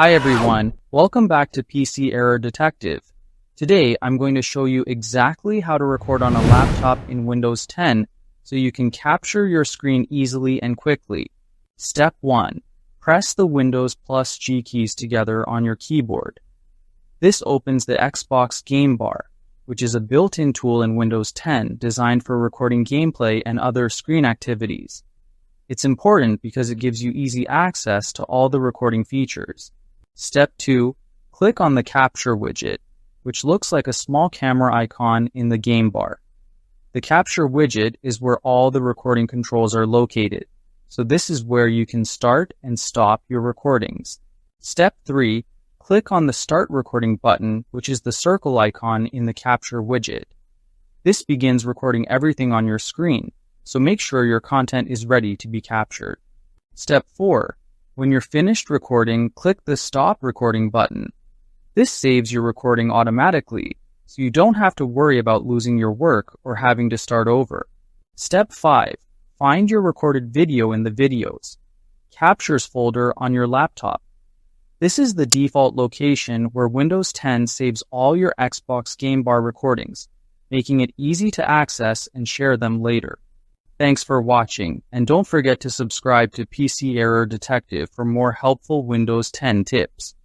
Hi everyone, welcome back to PC Error Detective. Today I'm going to show you exactly how to record on a laptop in Windows 10 so you can capture your screen easily and quickly. Step 1. Press the Windows plus G keys together on your keyboard. This opens the Xbox Game Bar, which is a built-in tool in Windows 10 designed for recording gameplay and other screen activities. It's important because it gives you easy access to all the recording features. Step 2. Click on the Capture widget, which looks like a small camera icon in the game bar. The Capture widget is where all the recording controls are located, so this is where you can start and stop your recordings. Step 3. Click on the Start Recording button, which is the circle icon in the Capture widget. This begins recording everything on your screen, so make sure your content is ready to be captured. Step 4. When you're finished recording, click the Stop Recording button. This saves your recording automatically, so you don't have to worry about losing your work or having to start over. Step 5. Find your recorded video in the Videos, Captures folder on your laptop. This is the default location where Windows 10 saves all your Xbox Game Bar recordings, making it easy to access and share them later. Thanks for watching, and don't forget to subscribe to PC Error Detective for more helpful Windows 10 tips.